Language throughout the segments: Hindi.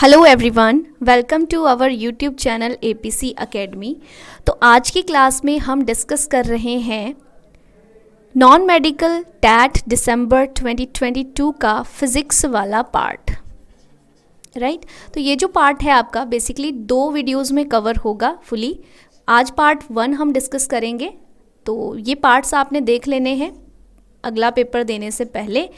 Hello everyone, welcome to our YouTube channel APC Academy. तो आज की क्लास में हम डिस्कस कर रहे हैं नॉन मेडिकल टैट दिसंबर 2022 का फिज़िक्स वाला पार्ट, राइट। तो ये जो पार्ट है आपका बेसिकली 2 वीडियोस में कवर होगा फुली। आज पार्ट 1 हम डिस्कस करेंगे, तो ये पार्ट्स आपने देख लेने हैं अगला पेपर देने से पहले,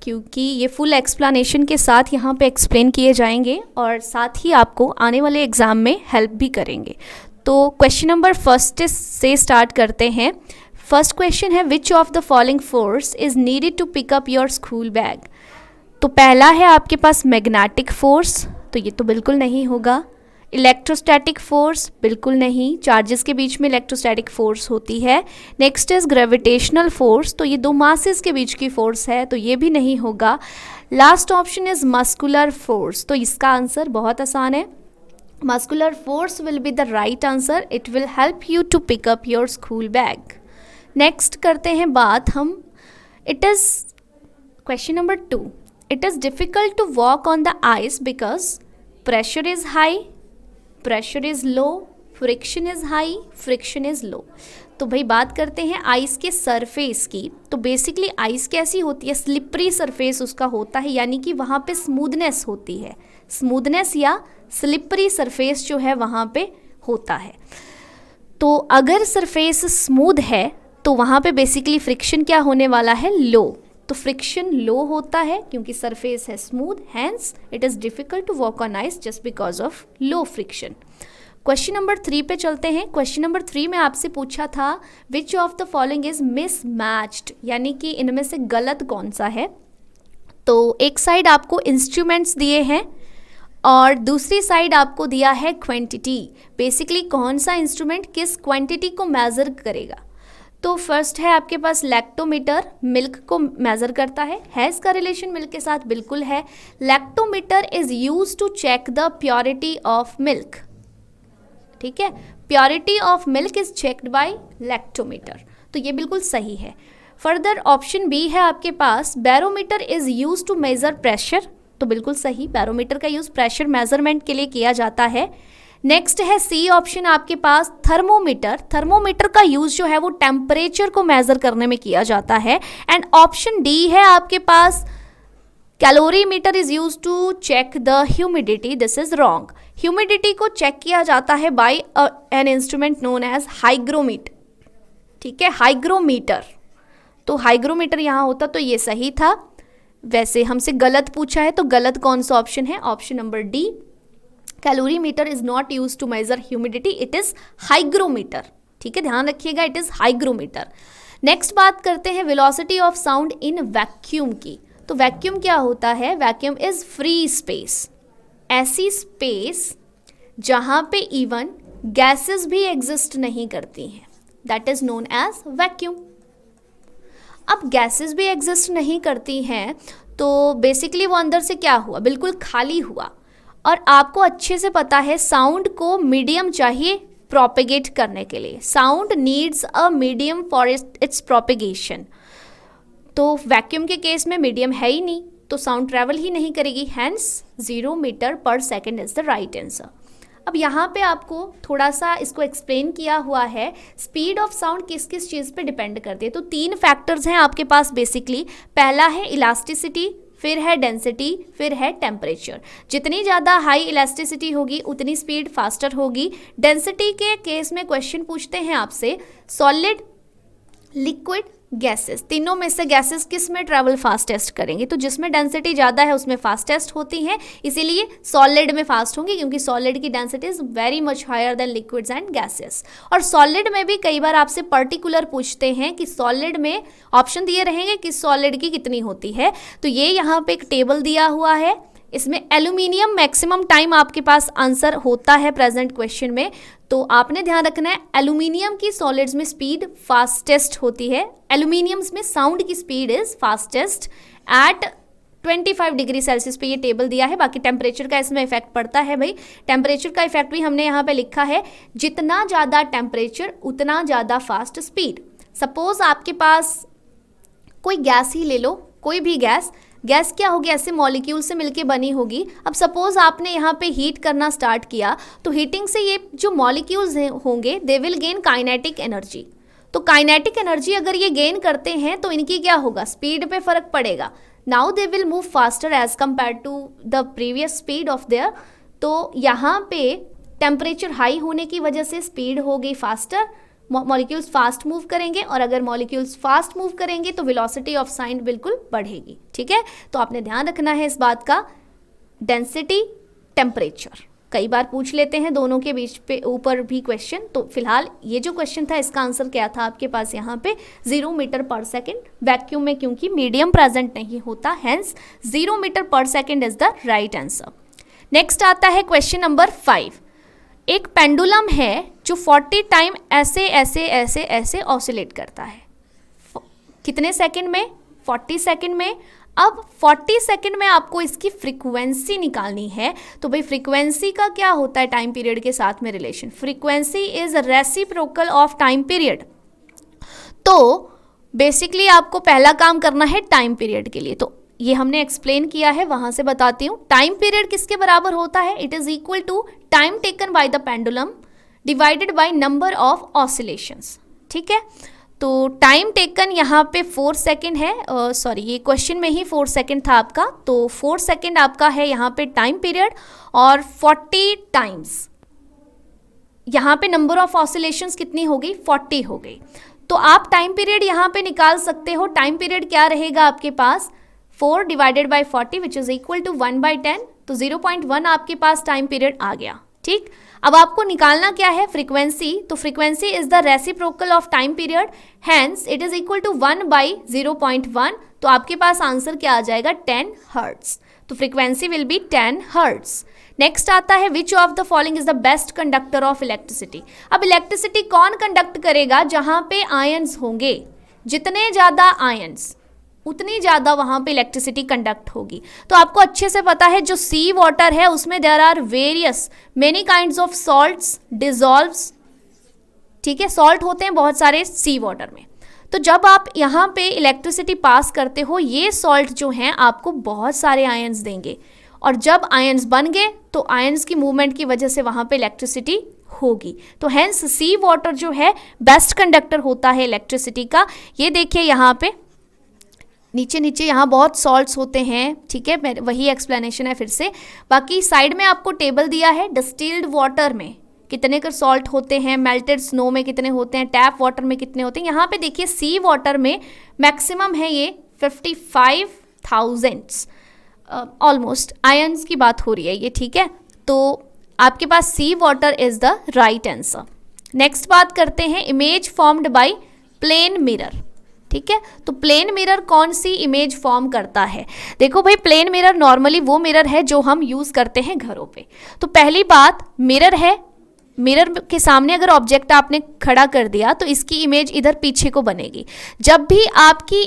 क्योंकि ये फुल एक्सप्लेनेशन के साथ यहाँ पे एक्सप्लेन किए जाएंगे और साथ ही आपको आने वाले एग्ज़ाम में हेल्प भी करेंगे। तो क्वेश्चन नंबर फर्स्ट से स्टार्ट करते हैं। फर्स्ट क्वेश्चन है, which of the following force is needed to pick up your school bag. तो पहला है आपके पास मैग्नेटिक फोर्स, तो ये तो बिल्कुल नहीं होगा। इलेक्ट्रोस्टैटिक फोर्स, बिल्कुल नहीं, चार्जेस के बीच में इलेक्ट्रोस्टैटिक फोर्स होती है। नेक्स्ट इज ग्रेविटेशनल फोर्स, तो ये 2 मासेस के बीच की फोर्स है, तो ये भी नहीं होगा। Last option is muscular force, तो इसका आंसर बहुत आसान है, muscular force will be the right answer. It will help you to pick up your school bag. Next करते हैं बात हम, it is question number 2, it is difficult to walk on the ice because pressure is high, pressure is low, friction is high, friction is low. तो भाई बात करते हैं आइस के सरफेस की। तो बेसिकली आइस कैसी होती है, स्लिपरी सरफेस उसका होता है, यानी कि वहाँ पे स्मूथनेस होती है, स्मूथनेस या स्लिपरी सरफेस जो है वहाँ पे होता है। तो अगर सरफेस स्मूथ है तो वहाँ पे बेसिकली फ्रिक्शन क्या होने वाला है, लो। तो फ्रिक्शन लो होता है क्योंकि सरफेस है smooth, hence it is difficult to walk on ice just because of low friction. Question number 3 पे चलते हैं। क्वेश्चन नंबर 3 में आपसे पूछा था विच of the following is mismatched, यानी कि इनमें से गलत कौन सा है। तो एक साइड आपको इंस्ट्रूमेंट्स दिए हैं और दूसरी साइड आपको दिया है क्वांटिटी। बेसिकली कौन सा इंस्ट्रूमेंट किस क्वांटिटी को मेज़र करेगा। तो फर्स्ट है आपके पास लैक्टोमीटर, मिल्क को मेज़र करता है इसका रिलेशन मिल्क के साथ, बिल्कुल है। Lactometer is use to check the purity of milk, ठीक है, purity of milk is checked by lactometer, तो ये बिल्कुल सही है। फर्दर ऑप्शन बी है आपके पास, barometer is use to measure pressure, तो बिल्कुल सही, बैरोमीटर का यूज़ प्रेशर मेजरमेंट के लिए किया जाता है। नेक्स्ट है सी ऑप्शन आपके पास, थर्मोमीटर, थर्मोमीटर का यूज़ जो है वो टेम्परेचर को मेज़र करने में किया जाता है। एंड ऑप्शन डी है आपके पास, calorimeter is use to check the humidity, this is wrong. Humidity को चेक किया जाता है by an instrument known as hygrometer, ठीक है, हाइग्रोमीटर। तो हाइग्रोमीटर यहाँ होता तो ये सही था। वैसे हमसे गलत पूछा है तो गलत कौन सा ऑप्शन है, option number D, calorimeter is not use to measure humidity, it is hygrometer, ठीक है, ध्यान रखिएगा, इट इज हाइग्रोमीटर। नेक्स्ट बात करते हैं velocity of sound in vacuum की। तो वैक्यूम क्या होता है, वैक्यूम इज फ्री स्पेस, ऐसी स्पेस जहां पे इवन गैसेस भी एग्जिस्ट नहीं करती हैं, that is known as vacuum. अब गैसेस भी एग्जिस्ट नहीं करती हैं तो बेसिकली वो अंदर से क्या हुआ, बिल्कुल खाली हुआ। और आपको अच्छे से पता है साउंड को मीडियम चाहिए प्रोपेगेट करने के लिए, sound needs a medium for its propagation. तो वैक्यूम के केस में मीडियम है ही नहीं, तो साउंड ट्रैवल ही नहीं करेगी, हैंस 0 मीटर पर second is the right answer. अब यहाँ पे आपको थोड़ा सा इसको एक्सप्लेन किया हुआ है, स्पीड ऑफ साउंड किस किस चीज़ पे डिपेंड करती है। तो 3 फैक्टर्स हैं आपके पास बेसिकली, पहला है इलास्टिसिटी, फिर है डेंसिटी, फिर है टेम्परेचर। जितनी ज़्यादा हाई इलास्टिसिटी होगी उतनी स्पीड फास्टर होगी। डेंसिटी के केस में क्वेश्चन पूछते हैं आपसे, सॉलिड, लिक्विड, गैसेस, तीनों में से गैसेस किस में ट्रैवल फास्टेस्ट करेंगे। तो जिसमें डेंसिटी ज़्यादा है उसमें फास्टेस्ट होती हैं, इसीलिए सॉलिड में फास्ट होंगी, क्योंकि सॉलिड की density is very much higher than liquids and gases. और सॉलिड में भी कई बार आपसे पर्टिकुलर पूछते हैं कि सॉलिड में ऑप्शन दिए रहेंगे कि सॉलिड की कितनी होती है। तो ये यहाँ पे एक टेबल दिया हुआ है, इसमें एल्यूमिनियम मैक्सिमम टाइम आपके पास आंसर होता है प्रेजेंट क्वेश्चन में। तो आपने ध्यान रखना है एल्यूमिनियम की सॉलिड्स में स्पीड फास्टेस्ट होती है, एल्यूमिनियम्स में साउंड की speed is fastest at 25 degree Celsius पे ये टेबल दिया है। बाकी टेम्परेचर का इसमें इफेक्ट पड़ता है भाई, टेम्परेचर का इफेक्ट भी हमने यहाँ पे लिखा है, जितना ज़्यादा टेम्परेचर उतना ज़्यादा फास्ट स्पीड। सपोज आपके पास कोई गैस ही ले लो, कोई भी गैस, गैस क्या होगी, ऐसे मॉलिक्यूल से मिलके बनी होगी। अब सपोज आपने यहाँ पे हीट करना स्टार्ट किया तो हीटिंग से ये जो मॉलिक्यूल्स होंगे they will gain kinetic energy. तो काइनेटिक एनर्जी अगर ये गेन करते हैं तो इनकी क्या होगा, स्पीड पे फर्क पड़ेगा। Now they will move faster as compare to the previous speed of their. तो यहाँ पे टेम्परेचर हाई होने की वजह से स्पीड हो गई फास्टर, मॉलिक्यूल्स फास्ट मूव करेंगे, और अगर मॉलिक्यूल्स फास्ट मूव करेंगे तो वेलोसिटी ऑफ साउंड बिल्कुल बढ़ेगी। ठीक है, तो आपने ध्यान रखना है इस बात का। डेंसिटी, टेम्परेचर कई बार पूछ लेते हैं दोनों के बीच पे ऊपर भी क्वेश्चन। तो फिलहाल ये जो क्वेश्चन था इसका आंसर क्या था आपके पास यहाँ पे 0 मीटर पर सेकेंड। वैक्यूम में क्योंकि मीडियम प्रेजेंट नहीं होता, हैंस 0 मीटर पर second is the right answer. Next आता है क्वेश्चन नंबर 5। एक पेंडुलम है जो 40 टाइम ऐसे ऐसे ऐसे ऐसे ऑसिलेट करता है। कितने सेकंड में, 40 सेकंड में। अब 40 सेकंड में आपको इसकी फ्रीक्वेंसी निकालनी है। तो भाई फ्रीक्वेंसी का क्या होता है टाइम पीरियड के साथ में relation, frequency is reciprocal of time period. तो बेसिकली आपको पहला काम करना है टाइम पीरियड के लिए, तो ये हमने एक्सप्लेन किया है, वहां से बताती हूँ। टाइम पीरियड किसके बराबर होता है, it is equal to time taken by the pendulum divided by number of oscillations. ठीक है, तो टाइम टेकन यहाँ पे 4 सेकेंड है, सॉरी ये क्वेश्चन में ही 4 सेकेंड था आपका, तो 4 सेकेंड आपका है यहाँ पे टाइम पीरियड, और 40 टाइम्स यहाँ पे नंबर ऑफ ऑसिलेशंस कितनी हो गई, 40 हो गई। तो आप टाइम पीरियड यहाँ पे निकाल सकते हो। टाइम पीरियड क्या रहेगा आपके पास, 4 divided by 40 which is equal to 1/10, तो 0.1 आपके पास टाइम पीरियड आ गया। ठीक, अब आपको निकालना क्या है, फ्रीक्वेंसी। तो frequency is the reciprocal of time period, hence it is equal to 1/0.1। तो आपके पास आंसर क्या आ जाएगा, 10 हर्ट्ज। तो frequency will be 10 hertz. Next आता है which of the following is the best conductor of electricity. अब इलेक्ट्रिसिटी कौन कंडक्ट करेगा, जहां पे आयंस होंगे, जितने ज्यादा आयंस उतनी ज़्यादा वहाँ पे इलेक्ट्रिसिटी कंडक्ट होगी। तो आपको अच्छे से पता है जो सी वाटर है उसमें there are various many kinds of salts dissolves. ठीक है, सॉल्ट होते हैं बहुत सारे सी वाटर में। तो जब आप यहाँ पे इलेक्ट्रिसिटी पास करते हो, ये सॉल्ट जो हैं आपको बहुत सारे आयंस देंगे, और जब आयंस बन गए तो आयंस की मूवमेंट की वजह से वहाँ पे इलेक्ट्रिसिटी होगी। तो हेंस सी वाटर जो है बेस्ट कंडक्टर होता है इलेक्ट्रिसिटी का। ये देखिए यहाँ पे नीचे नीचे यहाँ बहुत सॉल्ट्स होते हैं। ठीक है, वही एक्सप्लेनेशन है फिर से। बाकी साइड में आपको टेबल दिया है, डिस्टिल्ड वाटर में कितने कर सॉल्ट होते हैं, मेल्टेड स्नो में कितने होते हैं, टैप वाटर में कितने होते हैं। यहाँ पे देखिए सी वाटर में मैक्सिमम है ये 55,000 ऑलमोस्ट आयंस की बात हो रही है ये। ठीक है, तो आपके पास sea water is the right answer. Next बात करते हैं image formed by plane mirror. ठीक है, तो प्लेन मिरर कौन सी इमेज फॉर्म करता है। देखो भाई, प्लेन मिरर नॉर्मली वो मिरर है जो हम यूज करते हैं घरों पे। तो पहली बात, मिरर है, मिरर के सामने अगर ऑब्जेक्ट आपने खड़ा कर दिया तो इसकी इमेज इधर पीछे को बनेगी। जब भी आपकी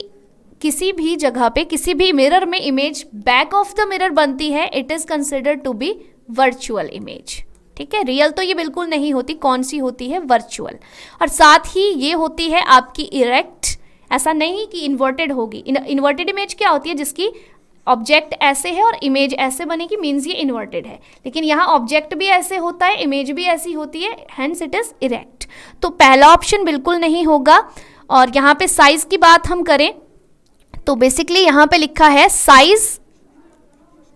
किसी भी जगह पे किसी भी मिरर में image back of the mirror बनती है, it is considered to be virtual image. ठीक है, रियल तो ये बिल्कुल नहीं होती, कौन सी होती है, वर्चुअल। और साथ ही ये होती है आपकी इरेक्ट, ऐसा नहीं कि इन्वर्टेड होगी। इन्वर्टेड इमेज क्या होती है, जिसकी ऑब्जेक्ट ऐसे है और इमेज ऐसे बनेगी, मीन्स ये इन्वर्टेड है। लेकिन यहाँ ऑब्जेक्ट भी ऐसे होता है, इमेज भी ऐसी होती है, हेंस इट इज इरेक्ट। तो पहला ऑप्शन बिल्कुल नहीं होगा। और यहाँ पे साइज की बात हम करें तो बेसिकली यहाँ पे लिखा है size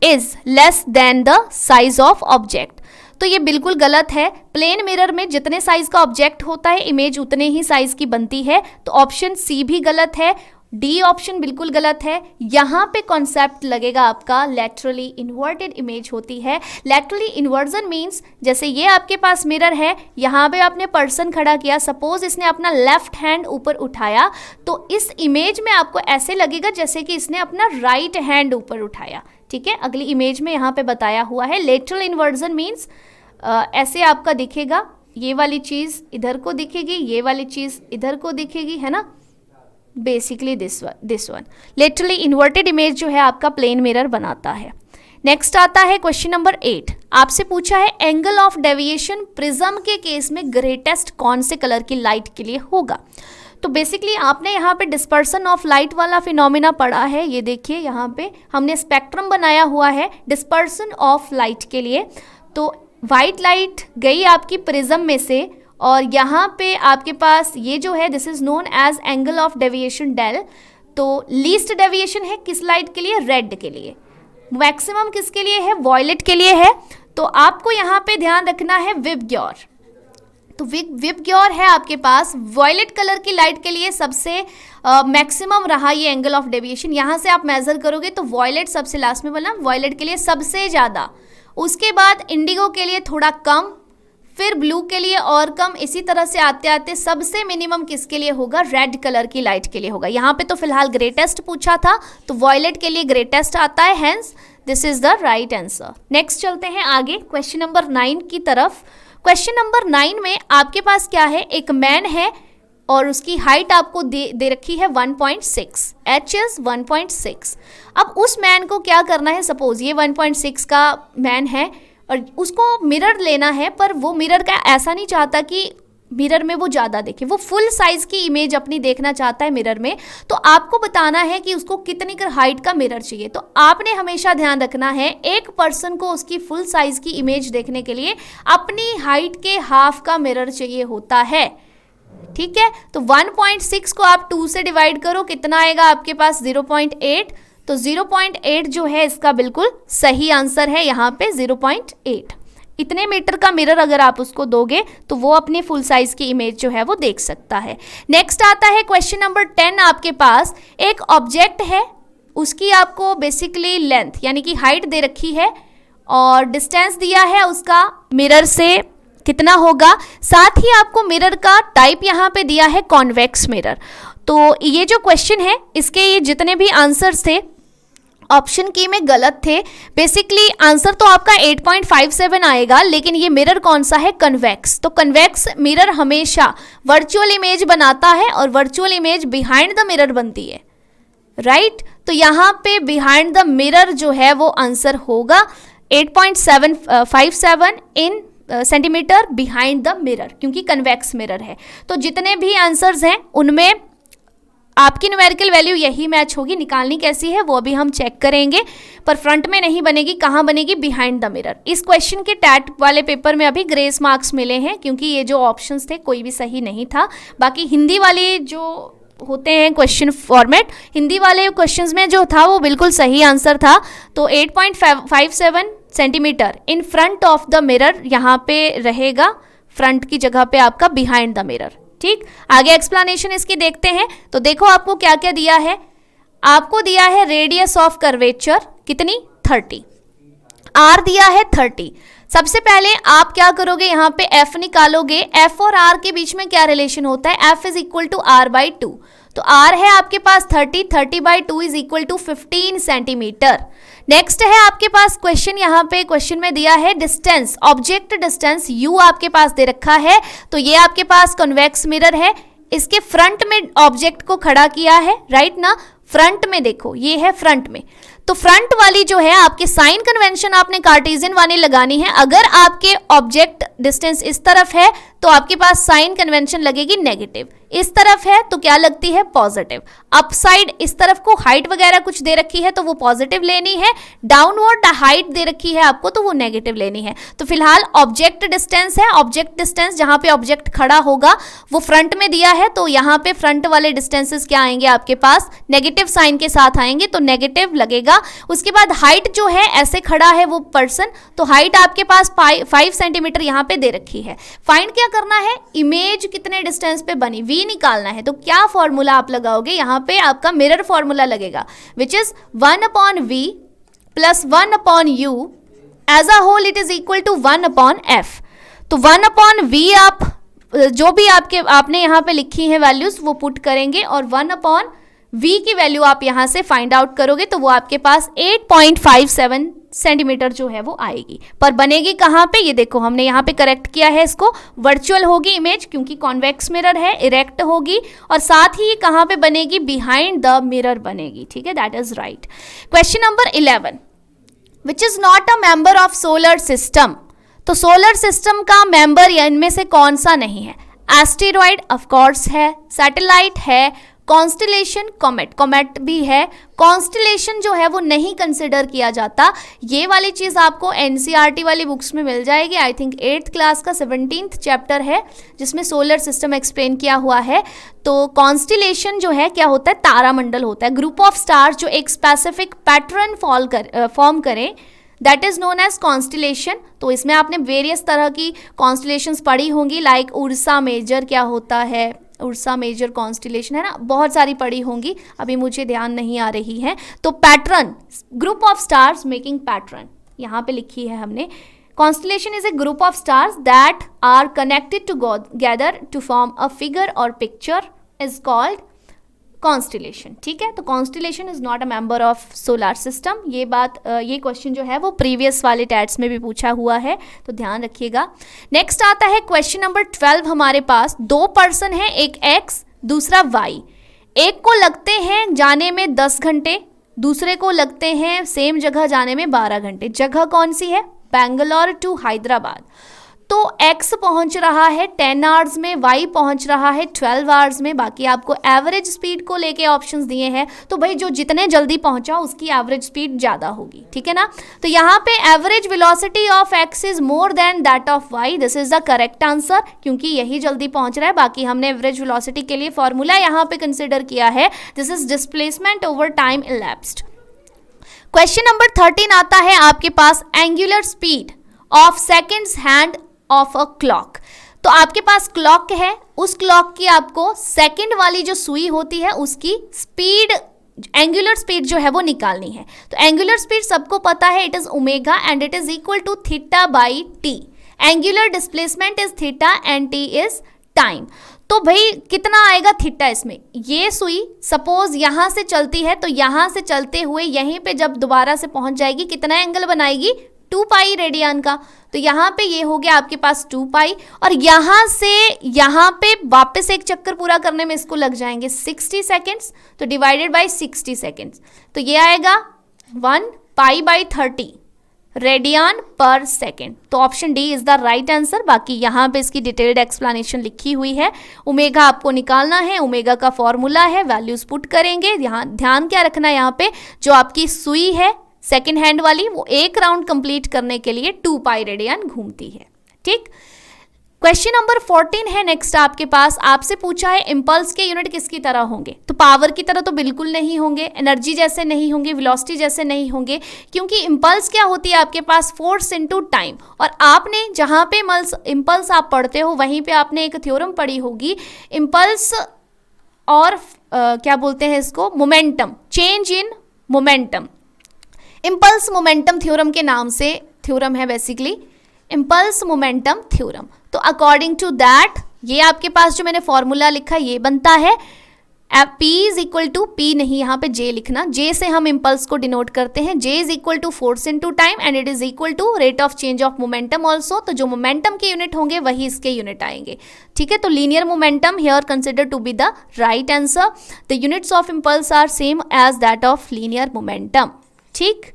is less than the size of object, तो ये बिल्कुल गलत है। प्लेन मिरर में जितने साइज का ऑब्जेक्ट होता है इमेज उतने ही साइज की बनती है। तो ऑप्शन सी भी गलत है, डी ऑप्शन बिल्कुल गलत है। यहाँ पे कॉन्सेप्ट लगेगा आपका लैटरली इन्वर्टेड इमेज होती है। लैटरली इन्वर्जन मीन्स जैसे ये आपके पास मिरर है, यहाँ पे आपने पर्सन खड़ा किया, सपोज इसने अपना लेफ्ट हैंड ऊपर उठाया, तो इस इमेज में आपको ऐसे लगेगा जैसे कि इसने अपना राइट हैंड ऊपर उठाया। ठीक है, अगली इमेज में यहाँ पे बताया हुआ है। लेटरल इन्वर्जन मीन्स ऐसे आपका दिखेगा, ये वाली चीज़ इधर को दिखेगी, ये वाली चीज़ इधर को दिखेगी, है ना, basically this one. Literally inverted image जो है आपका प्लेन मिरर बनाता है। नेक्स्ट आता है क्वेश्चन नंबर 8। आपसे पूछा है एंगल ऑफ डेविएशन प्रिज्म के केस में ग्रेटेस्ट कौन से कलर की लाइट के लिए होगा। तो बेसिकली आपने यहाँ पे डिस्पर्सन ऑफ लाइट वाला फिनोमिना पढ़ा है। ये देखिए यहाँ पे हमने स्पेक्ट्रम बनाया हुआ है डिस्पर्सन ऑफ लाइट के लिए। तो वाइट लाइट गई आपकी प्रिज्म में से और यहाँ पे आपके पास ये जो है this is known as angle of deviation del. तो लीस्ट डेविएशन है किस लाइट के लिए? रेड के लिए। मैक्सिमम किसके लिए है? वॉयलेट के लिए है। तो आपको यहाँ पे ध्यान रखना है विबग्योर। तो विबग्योर है आपके पास वॉयलेट कलर की लाइट के लिए सबसे मैक्सिमम रहा ये एंगल ऑफ डेविएशन। यहाँ से आप मेजर करोगे तो वॉयलेट सबसे लास्ट में बना, वॉयलेट के लिए सबसे ज़्यादा, उसके बाद इंडिगो के लिए थोड़ा कम, फिर ब्लू के लिए और कम, इसी तरह से आते आते सबसे मिनिमम किसके लिए होगा? रेड कलर की लाइट के लिए होगा। यहाँ पे तो फिलहाल ग्रेटेस्ट पूछा था तो वॉयलेट के लिए ग्रेटेस्ट आता है, hence this is the right answer. Next चलते हैं आगे क्वेश्चन नंबर 9 की तरफ। क्वेश्चन नंबर 9 में आपके पास क्या है? एक मैन है और उसकी हाइट आपको दे रखी है 1.6, h इज 1.6। अब उस मैन को क्या करना है? सपोज ये 1.6 का मैन है और उसको मिरर लेना है, पर वो मिरर का ऐसा नहीं चाहता कि मिरर में वो ज़्यादा देखे, वो फुल साइज़ की इमेज अपनी देखना चाहता है मिरर में। तो आपको बताना है कि उसको कितनी हाइट का मिरर चाहिए। तो आपने हमेशा ध्यान रखना है एक पर्सन को उसकी फुल साइज़ की इमेज देखने के लिए अपनी हाइट के हाफ का मिरर चाहिए होता है, ठीक है। तो 1.6 को आप 2 से डिवाइड करो, कितना आएगा आपके पास? 0.8। तो 0.8 जो है इसका बिल्कुल सही आंसर है यहाँ पे 0.8। इतने मीटर का मिरर अगर आप उसको दोगे तो वो अपनी फुल साइज की इमेज जो है वो देख सकता है। नेक्स्ट आता है क्वेश्चन नंबर 10। आपके पास एक ऑब्जेक्ट है, उसकी आपको बेसिकली लेंथ यानी कि हाइट दे रखी है और डिस्टेंस दिया है उसका मिरर से कितना होगा, साथ ही आपको मिरर का टाइप यहाँ पे दिया है कॉन्वेक्स मिरर। तो ये जो क्वेश्चन है इसके ये जितने भी आंसर्स थे ऑप्शन की में गलत थे। बेसिकली आंसर तो आपका 8.57 आएगा, लेकिन ये मिरर कौन सा है? कन्वेक्स। तो कन्वेक्स मिरर हमेशा वर्चुअल इमेज बनाता है और virtual image behind the mirror बनती है, राइट। तो यहाँ पे बिहाइंड द मिरर जो है वो आंसर होगा 8.57 इन सेंटीमीटर बिहाइंड द मिरर, क्योंकि कन्वेक्स मिरर है। तो जितने भी आंसर्स हैं उनमें आपकी न्यूमेरिकल वैल्यू यही मैच होगी। निकालनी कैसी है वो अभी हम चेक करेंगे, पर फ्रंट में नहीं बनेगी, कहाँ बनेगी? Behind the mirror. इस क्वेश्चन के टैट वाले पेपर में अभी ग्रेस मार्क्स मिले हैं क्योंकि ये जो ऑप्शंस थे कोई भी सही नहीं था। बाकी हिंदी वाले जो होते हैं क्वेश्चन फॉर्मेट, हिंदी वाले क्वेश्चंस में जो था वो बिल्कुल सही आंसर था। तो 8.57 centimetre in front of the mirror यहाँ पे रहेगा, फ्रंट की जगह पे आपका बिहाइंड द मिरर, ठीक। आगे एक्सप्लेनेशन इसकी देखते हैं। तो देखो आपको क्या क्या दिया है। आपको दिया है रेडियस ऑफ कर्वेचर कितनी? 30। आर दिया है 30। सबसे पहले आप क्या करोगे? यहाँ पे एफ निकालोगे। एफ और आर के बीच में क्या रिलेशन होता है? F is equal to R by 2। तो आर है आपके पास 30, 30 बाई 2 is equal to 15 centimetre. Next है आपके पास क्वेश्चन, यहाँ पे क्वेश्चन में दिया है डिस्टेंस, ऑब्जेक्ट डिस्टेंस u आपके पास दे रखा है। तो ये आपके पास कन्वेक्स मिरर है, इसके फ्रंट में ऑब्जेक्ट को खड़ा किया है, राइट ना। फ्रंट में देखो ये है फ्रंट में, तो फ्रंट वाली जो है आपके साइन कन्वेंशन आपने कार्टेशियन वाली लगानी है। अगर आपके ऑब्जेक्ट डिस्टेंस इस तरफ है तो आपके पास साइन कन्वेंशन लगेगी नेगेटिव, इस तरफ है तो क्या लगती है? पॉजिटिव। अपसाइड इस तरफ को हाइट वगैरह कुछ दे रखी है तो वो पॉजिटिव लेनी है, डाउनवर्ड हाइट दे रखी है आपको तो वो नेगेटिव लेनी है। तो फिलहाल ऑब्जेक्ट डिस्टेंस है, ऑब्जेक्ट डिस्टेंस जहां पे ऑब्जेक्ट खड़ा होगा वो फ्रंट में दिया है, तो यहाँ पे फ्रंट वाले डिस्टेंसेस क्या आएंगे आपके पास? नेगेटिव साइन के साथ आएंगे, तो नेगेटिव लगेगा। उसके बाद हाइट जो है ऐसे खड़ा है वो पर्सन, तो हाइट आपके पास 5 सेंटीमीटर यहाँ पे दे रखी है। फाइंड क्या करना है? इमेज कितने डिस्टेंस पे बनी, v निकालना है। तो क्या फॉर्मूला आप लगाओगे? यहाँ पे आपका मिरर फॉर्मूला लगेगा, which is 1/v plus 1/u as a whole it is equal to 1/f। तो 1/v आप जो भी आपने यहाँ पे लिखी है वैल्यूज वो पुट करेंगे और 1/v की वैल्यू आप यहाँ से फाइंड आउट करोगे तो वो आपके पास 8.57 सेंटीमीटर जो है वो आएगी। पर बनेगी कहाँ पे? ये देखो हमने यहाँ पे करेक्ट किया है इसको, वर्चुअल होगी इमेज क्योंकि कॉन्वेक्स मिरर है, इरेक्ट होगी, और साथ ही कहाँ पे बनेगी? बिहाइंड द मिरर बनेगी, ठीक है, that is right. Question number 11, which is not a member of solar system. तो सोलर सिस्टम का मेंबर या इनमें से कौन सा नहीं है? एस्टेरॉइड ऑफ कोर्स है, सैटेलाइट है, कॉन्स्टलेशन, कॉमेट, कॉमेट भी है, कॉन्स्टलेशन जो है वो नहीं कंसिडर किया जाता। ये वाली चीज़ आपको एनसीईआरटी वाली बुक्स में मिल जाएगी। आई थिंक 8th क्लास का 17th चैप्टर है जिसमें सोलर सिस्टम एक्सप्लेन किया हुआ है। तो कॉन्स्टलेशन जो है क्या होता है, तारामंडल होता है, ग्रुप ऑफ स्टार्स जो एक स्पेसिफिक पैटर्न फॉर्म करें, that is known as constellation. तो इसमें आपने वेरियस तरह की कॉन्स्टलेशंस पढ़ी होंगी, लाइक उर्सा मेजर क्या होता है, उर्सा मेजर कॉन्स्टलेशन है ना, बहुत सारी पढ़ी होंगी, अभी मुझे ध्यान नहीं आ रही है। तो pattern, group of stars making pattern यहाँ पे लिखी है हमने। Constellation is a group of stars that are connected together to form a figure और पिक्चर इज कॉल्ड कॉन्स्टलेशन। ठीक है, तो constellation is not a member of solar system. ये बात, ये क्वेश्चन जो है वो प्रीवियस वाले टैट्स में भी पूछा हुआ है, तो ध्यान रखिएगा। नेक्स्ट आता है क्वेश्चन नंबर 12 हमारे पास। 2 पर्सन है, एक x दूसरा y। एक को लगते हैं जाने में 10 घंटे, दूसरे को लगते हैं सेम जगह जाने में 12 घंटे। जगह कौन सी है, बेंगलोर टू हैदराबाद। तो x पहुंच रहा है 10 आवर्स में, y पहुंच रहा है 12 आवर्स में। बाकी आपको एवरेज स्पीड को लेके ऑप्शंस दिए हैं, तो भाई जो जितने जल्दी पहुंचा उसकी एवरेज स्पीड ज़्यादा होगी, ठीक है ना। तो यहाँ पे average velocity of x is more than that of y, this is the correct answer, क्योंकि यही जल्दी पहुंच रहा है। बाकी हमने एवरेज वेलोसिटी के लिए फॉर्मूला यहाँ पे कंसिडर किया है, this is displacement over time elapsed. Question number 13 आता है आपके पास, angular speed of seconds hand of a clock. तो आपके पास क्लॉक है, उस क्लॉक की आपको सेकंड वाली जो सुई होती है उसकी स्पीड, एंगुलर स्पीड जो है वो निकालनी है। तो एंगुलर स्पीड सबको पता है, it is omega and it is equal to theta by T. Angular displacement is theta and T is time. तो भाई कितना आएगा थीटा इसमें, ये सुई सपोज यहाँ से चलती है, तो यहाँ से चलते हुए यहीं पे जब दोबारा से पहुंच जाएगी कितना एंगल बनाएगी, 2 पाई रेडियन का। तो यहाँ पे ये हो गया आपके पास 2 पाई, और यहाँ से यहाँ पे वापस एक चक्कर पूरा करने में इसको लग जाएंगे 60 सेकेंड्स। तो डिवाइडेड बाय 60 सेकेंड्स, तो ये आएगा 1 पाई बाई 30 रेडियन पर सेकेंड। तो option D is the right answer. बाकी यहाँ पे इसकी डिटेल्ड एक्सप्लेनेशन लिखी हुई है। ओमेगा आपको निकालना है, ओमेगा का फॉर्मूला है, वैल्यूज पुट करेंगे। यहाँ ध्यान क्या रखना है, यहाँ पे जो आपकी सुई है सेकेंड हैंड वाली, वो एक राउंड कंप्लीट करने के लिए 2 पाई रेडियन घूमती है। ठीक, क्वेश्चन नंबर 14 है नेक्स्ट आपके पास। आपसे पूछा है इम्पल्स के यूनिट किसकी तरह होंगे। तो पावर की तरह तो बिल्कुल नहीं होंगे, एनर्जी जैसे नहीं होंगे, वेलोसिटी जैसे नहीं होंगे, क्योंकि इम्पल्स क्या होती है आपके पास, फोर्स इनटू टाइम। और आपने जहाँ पे इम्पल्स आप पढ़ते हो वहीं पे आपने एक थ्योरम पढ़ी होगी, इम्पल्स और क्या बोलते हैं इसको, momentum, change in momentum. Impulse momentum theorem के नाम से थ्योरम है बेसिकली, इम्पल्स मोमेंटम थ्योरम। तो अकॉर्डिंग टू दैट ये आपके पास जो मैंने फॉर्मूला लिखा ये बनता है, P is equal to, P नहीं यहाँ पे J लिखना, J से हम इम्पल्स को डिनोट करते हैं। J is equal to force into time and it is equal to rate of change of momentum also. तो जो मोमेंटम के यूनिट होंगे वही इसके यूनिट आएंगे। ठीक है, तो linear momentum here consider to be the right answer. The units of impulse are same as that of linear momentum. ठीक,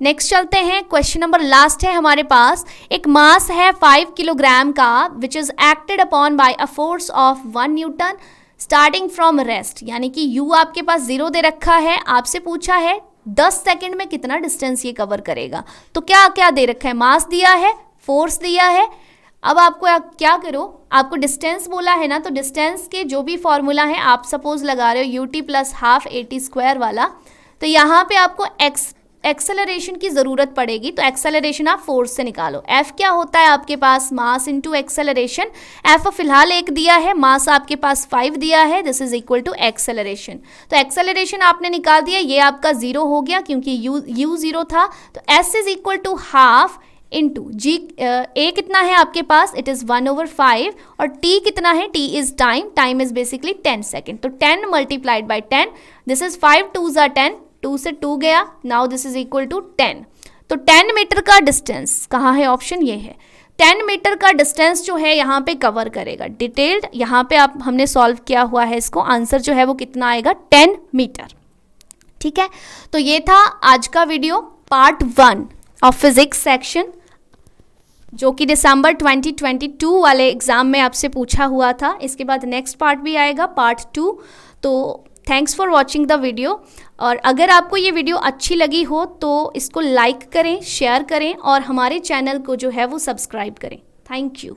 नेक्स्ट चलते हैं। क्वेश्चन नंबर लास्ट है हमारे पास। एक मास है 5 किलोग्राम का which is acted upon bye a force of 1 Newton starting from rest, यानी कि u आपके पास 0 दे रखा है। आपसे पूछा है 10 सेकंड में कितना डिस्टेंस ये कवर करेगा। तो क्या क्या दे रखा है, मास दिया है, फोर्स दिया है। अब आपको क्या करो, आपको डिस्टेंस बोला है ना, तो डिस्टेंस के जो भी फॉर्मूला है आप सपोज लगा रहे हो ut plus half at square वाला, तो यहाँ पे आपको एक्सेलरेशन की ज़रूरत पड़ेगी। तो एक्सेलरेशन आप फोर्स से निकालो। F क्या होता है आपके पास, मास इंटू एक्सेलरेशन। F फिलहाल 1 दिया है, मास आपके पास 5 दिया है, this is equal to acceleration. तो एक्सेलरेशन आपने निकाल दिया, ये आपका 0 हो गया क्योंकि u 0 था। तो S is equal to half into G, A कितना है आपके पास, इट इज़ 1/5, और T कितना है, T is time, time is basically 10 second. तो 10 मल्टीप्लाइड बाई 10, दिस इज 5 2 ज़ा 10, 2 से 2 गया, now this is equal to 10। तो 10 मीटर का डिस्टेंस कहाँ है, ऑप्शन ये है। 10 मीटर का डिस्टेंस जो है यहाँ पे कवर करेगा। डिटेल्ड यहाँ पे आप हमने सॉल्व किया हुआ है इसको, आंसर जो है वो कितना आएगा, 10 मीटर। ठीक है, तो ये था आज का video, part 1 of physics section. जो कि दिसंबर 2022 वाले एग्ज़ाम में आपसे पूछा हुआ था। इसके बाद नेक्स्ट पार्ट भी आएगा, पार्ट 2। तो thanks for watching the video. और अगर आपको ये वीडियो अच्छी लगी हो तो इसको लाइक करें, शेयर करें और हमारे चैनल को जो है वो सब्सक्राइब करें। Thank you.